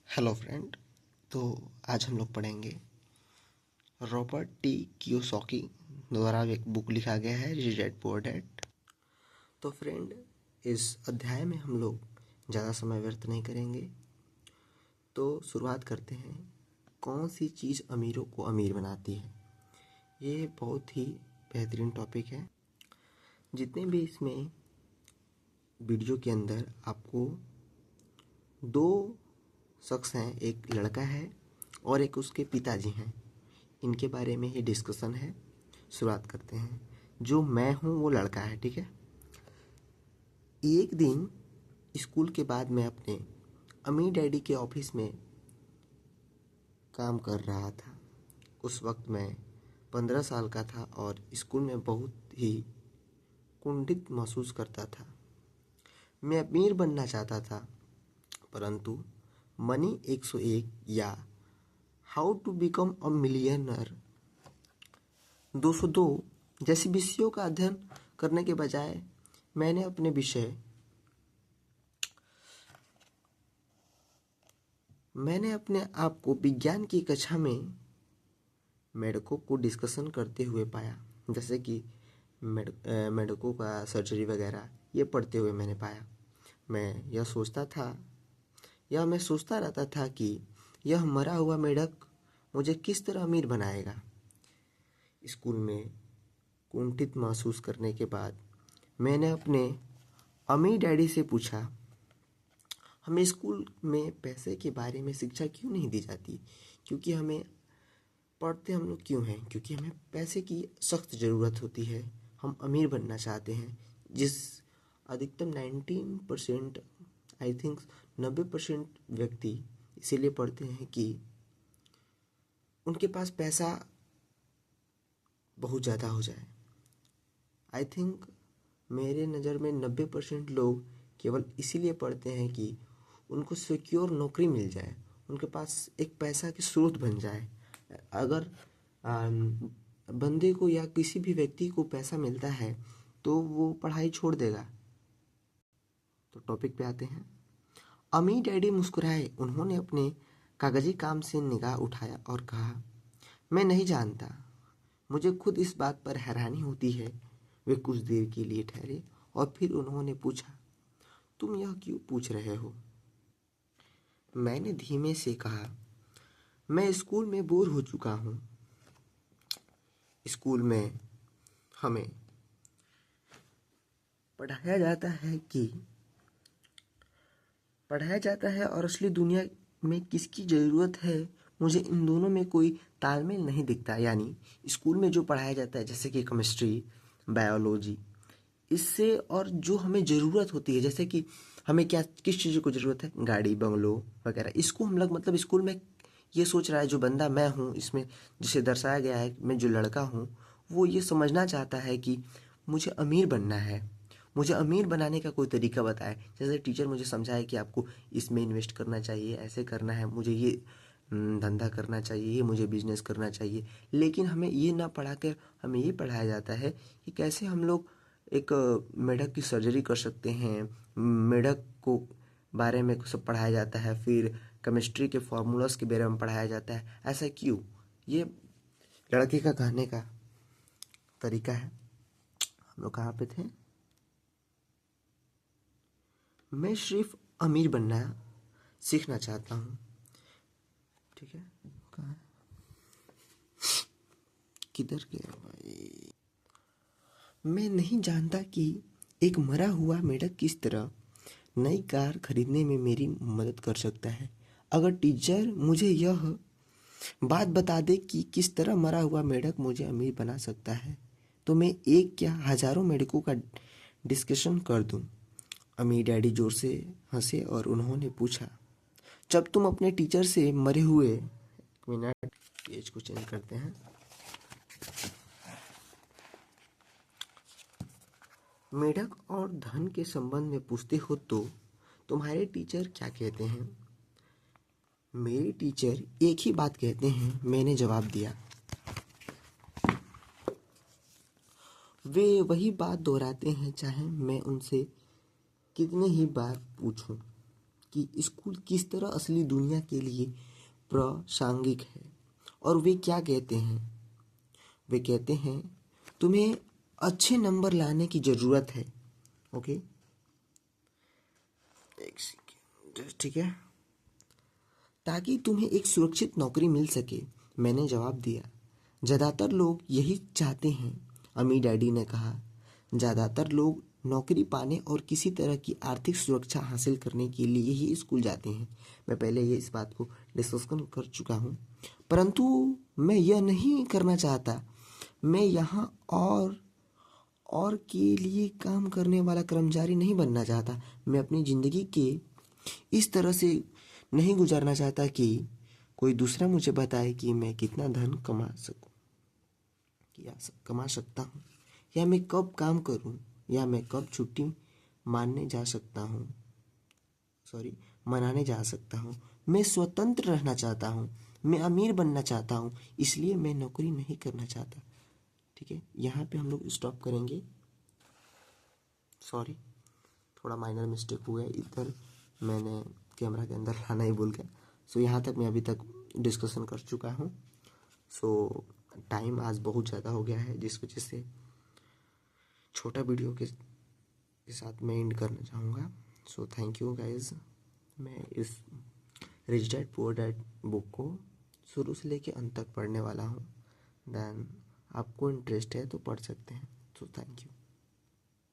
Hello friend. तो आज हम लोग पढ़ेंगे रॉबर्ट टी कियोसाकी द्वारा एक बुक लिखा गया है रिच डैड पुअर डैड। तो फ्रेंड, इस अध्याय में हम लोग ज़्यादा समय व्यर्थ नहीं करेंगे। तो शुरुआत करते हैं। कौन सी चीज़ अमीरों को अमीर बनाती है? ये बहुत ही बेहतरीन टॉपिक है। जितने भी इसमें वीडियो के अंदर आपको दो शख्स हैं, एक लड़का है और एक उसके पिताजी हैं, इनके बारे में ही डिस्कशन है। शुरुआत करते हैं। जो मैं हूँ वो लड़का है, ठीक है। एक दिन स्कूल के बाद मैं अपने अम्मी डैडी के ऑफिस में काम कर रहा था। उस वक्त मैं 15 साल का था और स्कूल में बहुत ही कुंठित महसूस करता था। मैं अमीर बनना चाहता था, परंतु मनी 101 या how to become a millionaire 202 जैसे विषयों का अध्ययन करने के बजाय मैंने अपने आप को विज्ञान की कक्षा में मेडकों को डिस्कशन करते हुए पाया। जैसे कि मेडकों का सर्जरी वगैरह ये पढ़ते हुए मैंने पाया। मैं सोचता रहता था कि यह मरा हुआ मेढक मुझे किस तरह अमीर बनाएगा। स्कूल में कुंठित महसूस करने के बाद मैंने अपने अम्मी डैडी से पूछा, हमें स्कूल में पैसे के बारे में शिक्षा क्यों नहीं दी जाती? क्योंकि हमें पढ़ते हम लोग क्यों हैं? क्योंकि हमें पैसे की सख्त ज़रूरत होती है। हम अमीर बनना चाहते हैं। जिस अधिकतम 19% आई थिंक 90% व्यक्ति इसीलिए पढ़ते हैं कि उनके पास पैसा बहुत ज़्यादा हो जाए। आई थिंक मेरे नज़र में 90% लोग केवल इसीलिए पढ़ते हैं कि उनको सिक्योर नौकरी मिल जाए, उनके पास एक पैसा की स्रोत बन जाए। अगर बंदे को या किसी भी व्यक्ति को पैसा मिलता है तो वो पढ़ाई छोड़ देगा। तो टॉपिक पे आते हैं। अम्मी डैडी मुस्कुराए। उन्होंने अपने कागजी काम से निगाह उठाया और कहा, मैं नहीं जानता। मुझे खुद इस बात पर हैरानी होती है। वे कुछ देर के लिए ठहरे और फिर उन्होंने पूछा, तुम यह क्यों पूछ रहे हो? मैंने धीमे से कहा, मैं स्कूल में बोर हो चुका हूँ। स्कूल में हमें पढ़ाया जाता है और असली दुनिया में किसकी ज़रूरत है, मुझे इन दोनों में कोई तालमेल नहीं दिखता। यानी स्कूल में जो पढ़ाया जाता है जैसे कि केमिस्ट्री, बायोलॉजी, इससे और जो हमें ज़रूरत होती है, जैसे कि हमें किस चीज़ को ज़रूरत है, गाड़ी बंगलो वगैरह, इसको हम लोग मतलब स्कूल में ये सोच रहा है। जो बंदा मैं हूँ इसमें जिसे दर्शाया गया है, मैं जो लड़का हूँ, वो ये समझना चाहता है कि मुझे अमीर बनना है। मुझे अमीर बनाने का कोई तरीका बताए। जैसे टीचर मुझे समझाए कि आपको इसमें इन्वेस्ट करना चाहिए, ऐसे करना है, मुझे ये धंधा करना चाहिए, ये मुझे बिजनेस करना चाहिए। लेकिन हमें ये ना पढ़ा कर हमें ये पढ़ाया जाता है कि कैसे हम लोग एक मेढक की सर्जरी कर सकते हैं। मेढक को बारे में सब पढ़ाया जाता है। फिर केमिस्ट्री के फार्मूलास के बारे में पढ़ाया जाता है। ऐसा क्यों? ये लड़के का कहने का तरीका है। हम लोग कहाँ पे थे? मैं सिर्फ अमीर बनना सीखना चाहता हूँ, ठीक है। कहाँ किधर गया भाई? मैं नहीं जानता कि एक मरा हुआ मेढक किस तरह नई कार खरीदने में मेरी मदद कर सकता है। अगर टीचर मुझे यह बात बता दे कि किस तरह मरा हुआ मेढक मुझे अमीर बना सकता है, तो मैं एक क्या हजारों मेढकों का डिस्कशन कर दूं। अम्मी डैडी जोर से हंसे और उन्होंने पूछा, जब तुम अपने टीचर से मरे हुए, एक मिनट पेज को चेंज करते हैं। मेढक और धन के संबंध में पूछते हो तो तुम्हारे टीचर क्या कहते हैं? मेरे टीचर एक ही बात कहते हैं, मैंने जवाब दिया। वे वही बात दोहराते हैं चाहे मैं उनसे कितने ही बार पूछूं। कि स्कूल किस तरह असली दुनिया के लिए प्रासंगिक है। और वे क्या कहते हैं? वे कहते हैं तुम्हें अच्छे नंबर लाने की ज़रूरत है। ओके, एक सेकेंड, ठीक है, ताकि तुम्हें एक सुरक्षित नौकरी मिल सके। मैंने जवाब दिया, ज़्यादातर लोग यही चाहते हैं। अम्मी डैडी ने कहा, ज़्यादातर लोग नौकरी पाने और किसी तरह की आर्थिक सुरक्षा हासिल करने के लिए ही स्कूल जाते हैं। मैं पहले ये इस बात को डिस्कशन कर चुका हूँ, परंतु मैं यह नहीं करना चाहता। मैं यहाँ और के लिए काम करने वाला कर्मचारी नहीं बनना चाहता। मैं अपनी ज़िंदगी के इस तरह से नहीं गुजारना चाहता कि कोई दूसरा मुझे बताए कि मैं कितना धन कमा सकता हूँ, या मैं कब काम करूँ, या मैं कब छुट्टी मनाने जा सकता हूँ। मैं स्वतंत्र रहना चाहता हूँ। मैं अमीर बनना चाहता हूँ, इसलिए मैं नौकरी नहीं करना चाहता। ठीक है, यहाँ पे हम लोग स्टॉप करेंगे। सॉरी, थोड़ा माइनर मिस्टेक हुआ है, इधर मैंने कैमरा के अंदर लाना ही भूल गया। सो यहाँ तक मैं अभी तक डिस्कशन कर चुका हूँ। सो टाइम आज बहुत ज़्यादा हो गया है, जिस वजह से छोटा वीडियो के साथ मैं एंड करना चाहूँगा। So thank you guys. मैं इस rich dad poor dad book को शुरू से लेके अंत तक पढ़ने वाला हूँ। देन आपको इंटरेस्ट है तो पढ़ सकते हैं। So thank you.